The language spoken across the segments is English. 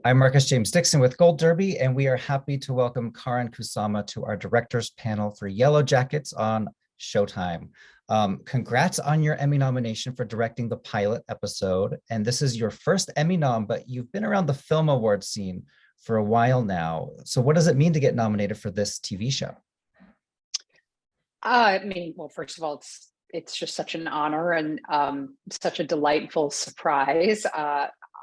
I'm Marcus James Dixon with Gold Derby, and we are happy to welcome Karyn Kusama to our directors panel for Yellowjackets on Showtime. Congrats on your Emmy nomination for directing the pilot episode. And this is your first Emmy nom, but you've been around the film award scene for a while now. So what does it mean to get nominated for this TV show? Well, first of all, it's just such an honor and such a delightful surprise.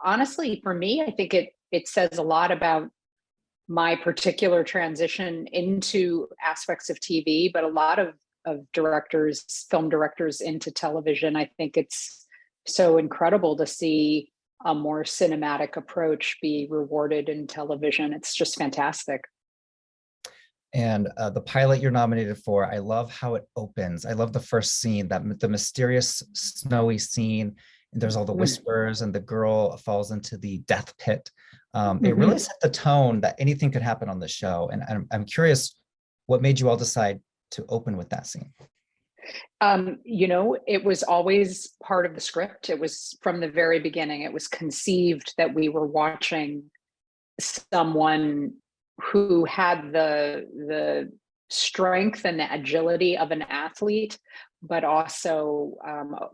Honestly, for me, I think it says a lot about my particular transition into aspects of TV, but a lot of directors, film directors into television. I think it's so incredible to see a more cinematic approach be rewarded in television. It's just fantastic. And the pilot you're nominated for, I love how it opens. I love the first scene, that the mysterious snowy scene. And there's all the whispers, and the girl falls into the death pit. It really set the tone that anything could happen on the show. And I'm curious, what made you all decide to open with that scene? It was always part of the script. It was from the very beginning. It was conceived that we were watching someone who had the strength and the agility of an athlete, but also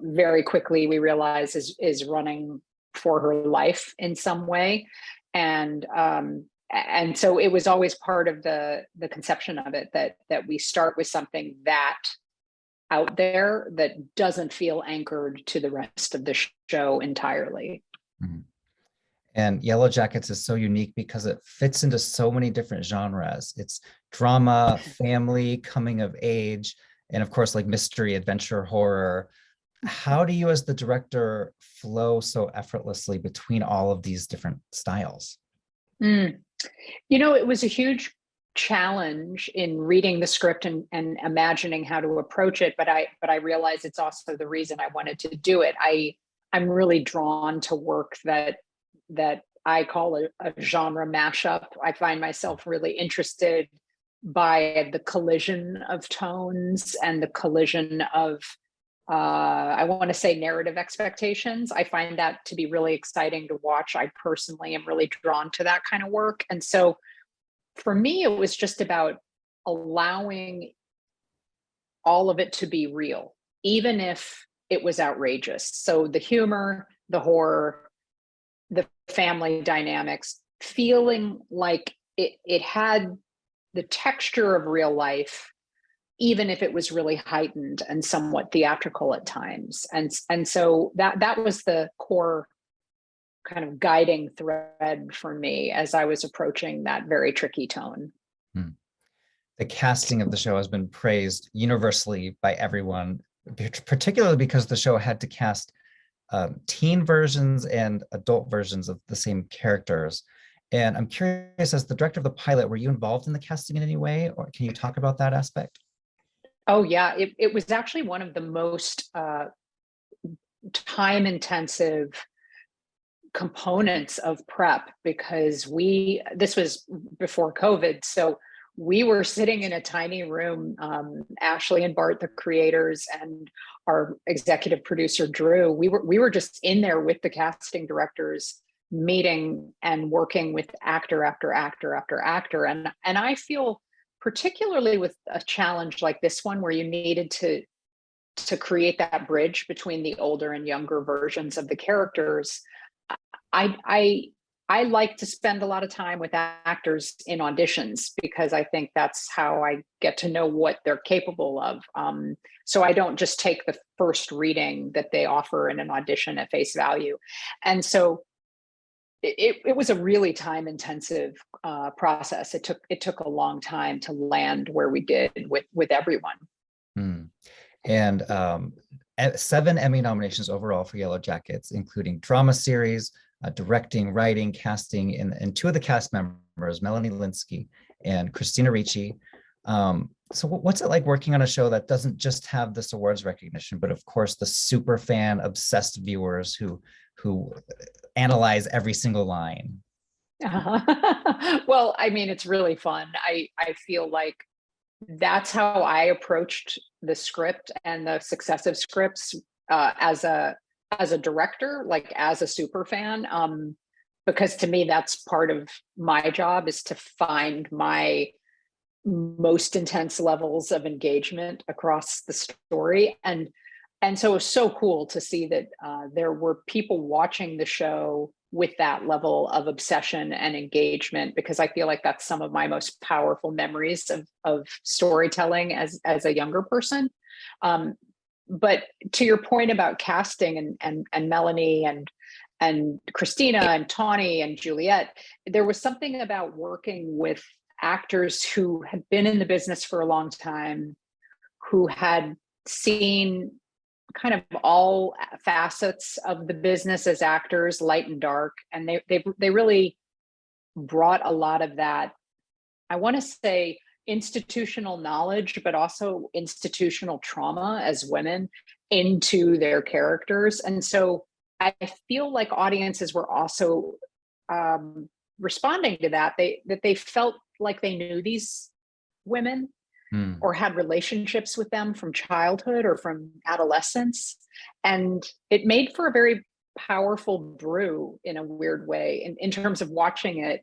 very quickly we realize is running for her life in some way. And so it was always part of the conception of it that we start with something that out there that doesn't feel anchored to the rest of the show entirely. Mm-hmm. And Yellowjackets is so unique because it fits into so many different genres. It's drama, family, coming of age, and of course, like mystery, adventure, horror. How do you, as the director, flow so effortlessly between all of these different styles? It was a huge challenge in reading the script and imagining how to approach it, but I realized it's also the reason I wanted to do it. I'm really drawn to work that I call a genre mashup. I find myself really interested by the collision of tones and the collision of I want to say narrative expectations. I find that to be really exciting to watch. I personally am really drawn to that kind of work. And so for me, it was just about allowing all of it to be real, even if it was outrageous. So the humor, the horror, the family dynamics, feeling like it had the texture of real life, even if it was really heightened and somewhat theatrical at times. And so that was the core kind of guiding thread for me as I was approaching that very tricky tone. The casting of the show has been praised universally by everyone, particularly because the show had to cast teen versions and adult versions of the same characters. And I'm curious, as the director of the pilot, were you involved in the casting in any way, or can you talk about that aspect? Oh yeah, it was actually one of the most time intensive components of prep, because this was before COVID. So we were sitting in a tiny room, Ashley and Bart, the creators, and our executive producer, Drew. We were just in there with the casting directors, meeting and working with actor after actor after actor. And I feel, particularly with a challenge like this one, where you needed to create that bridge between the older and younger versions of the characters, I like to spend a lot of time with actors in auditions, because I think that's how I get to know what they're capable of. So I don't just take the first reading that they offer in an audition at face value. And so it was a really time intensive process. It took a long time to land where we did with everyone. And 7 Emmy nominations overall for Yellowjackets, including drama series, directing, writing, casting, and 2 of the cast members, Melanie Linsky and Christina Ricci. So what's it like working on a show that doesn't just have this awards recognition, but of course the super fan obsessed viewers who analyze every single line? Well, I mean, it's really fun. I feel like that's how I approached the script and the successive scripts as a director, like as a super fan. because to me, that's part of my job, is to find my most intense levels of engagement across the story. And so it was so cool to see that there were people watching the show with that level of obsession and engagement, because I feel like that's some of my most powerful memories of storytelling as a younger person. But to your point about casting and Melanie and Christina and Tawny and Juliet, there was something about working with actors who had been in the business for a long time, who had seen kind of all facets of the business as actors, light and dark. And they really brought a lot of that, I want to say, institutional knowledge, but also institutional trauma as women into their characters. And so I feel like audiences were also responding to that. They felt like they knew these women or had relationships with them from childhood or from adolescence. And it made for a very powerful brew in a weird way in terms of watching it.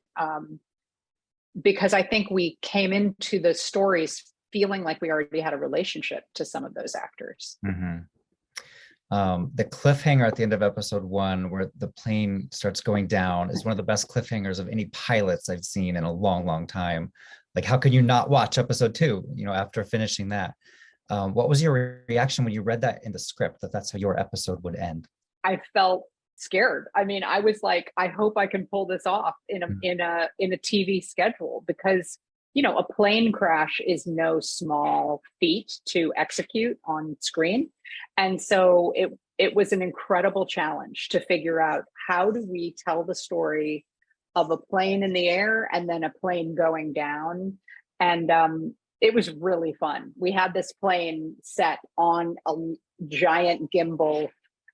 Because I think we came into the stories feeling like we already had a relationship to some of those actors. The cliffhanger at the end of episode 1, where the plane starts going down, is one of the best cliffhangers of any pilots I've seen in a long, long time. Like, how could you not watch episode 2, after finishing that? What was your reaction when you read that in the script, that that's how your episode would end? I felt scared. I mean, I was like, I hope I can pull this off in a TV schedule, because a plane crash is no small feat to execute on screen. And so it was an incredible challenge to figure out, how do we tell the story of a plane in the air and then a plane going down? And it was really fun. We had this plane set on a giant gimbal,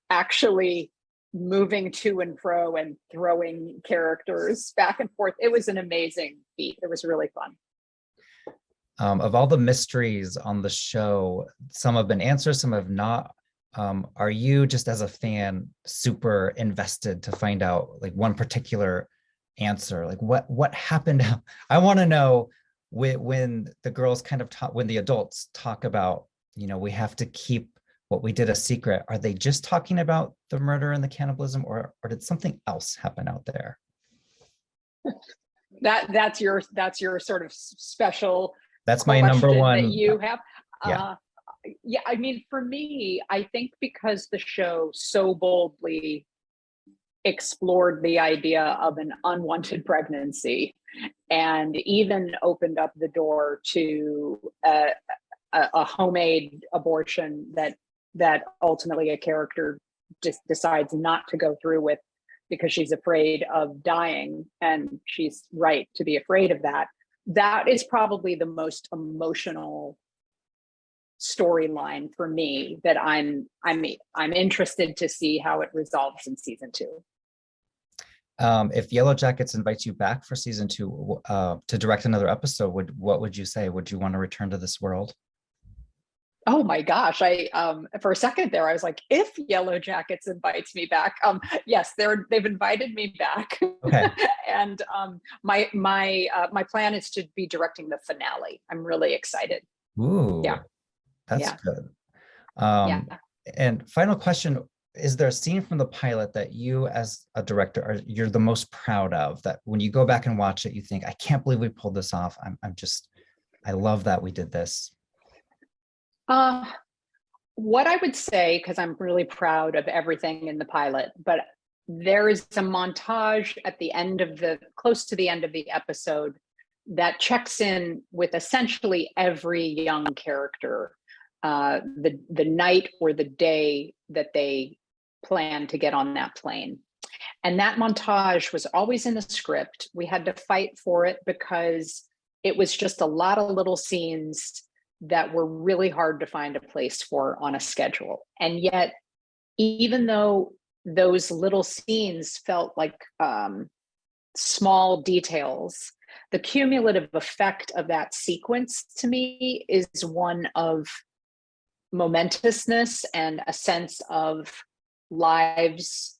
actually moving to and fro and throwing characters back and forth. It was an amazing feat. It was really fun. Of all the mysteries on the show, some have been answered, some have not. Are you, just as a fan, super invested to find out like one particular answer? Like what happened? I want to know when the girls kind of talk, when the adults talk about, we have to keep what we did a secret. Are they just talking about the murder and the cannibalism, or did something else happen out there? That's your sort of special. That's my number one that you have. Yeah. Yeah, I mean, for me, I think because the show so boldly explored the idea of an unwanted pregnancy, and even opened up the door to a homemade abortion that ultimately a character just decides not to go through with, because she's afraid of dying, and she's right to be afraid of that. That is probably the most emotional storyline for me, that I'm interested to see how it resolves in season 2. If Yellowjackets invites you back for season 2 to direct another episode, what would you say? Would you want to return to this world? Oh my gosh. I for a second there, I was like, if Yellowjackets invites me back, yes, they've invited me back. Okay. And my plan is to be directing the finale. I'm really excited. Ooh, yeah, that's good. And final question, is there a scene from the pilot that you as a director you're the most proud of, that when you go back and watch it, you think, I can't believe we pulled this off. I love that we did this? What I would say, because I'm really proud of everything in the pilot, but there is a montage at the end of close to the end of the episode that checks in with essentially every young character, the night or the day that they plan to get on that plane. And that montage was always in the script. We had to fight for it because it was just a lot of little scenes that were really hard to find a place for on a schedule. And yet, even though those little scenes felt like small details, the cumulative effect of that sequence to me is one of momentousness and a sense of lives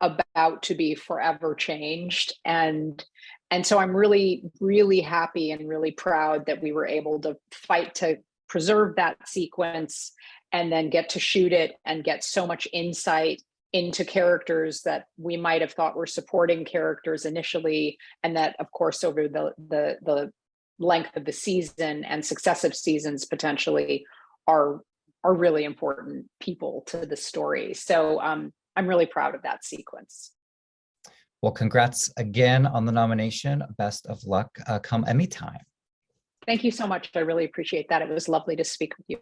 about to be forever changed. And so I'm really, really happy and really proud that we were able to fight to preserve that sequence and then get to shoot it and get so much insight into characters that we might have thought were supporting characters initially, and that, of course, over the length of the season and successive seasons potentially are really important people to the story. So I'm really proud of that sequence. Well, congrats again on the nomination. Best of luck come Emmy time. Thank you so much. I really appreciate that. It was lovely to speak with you.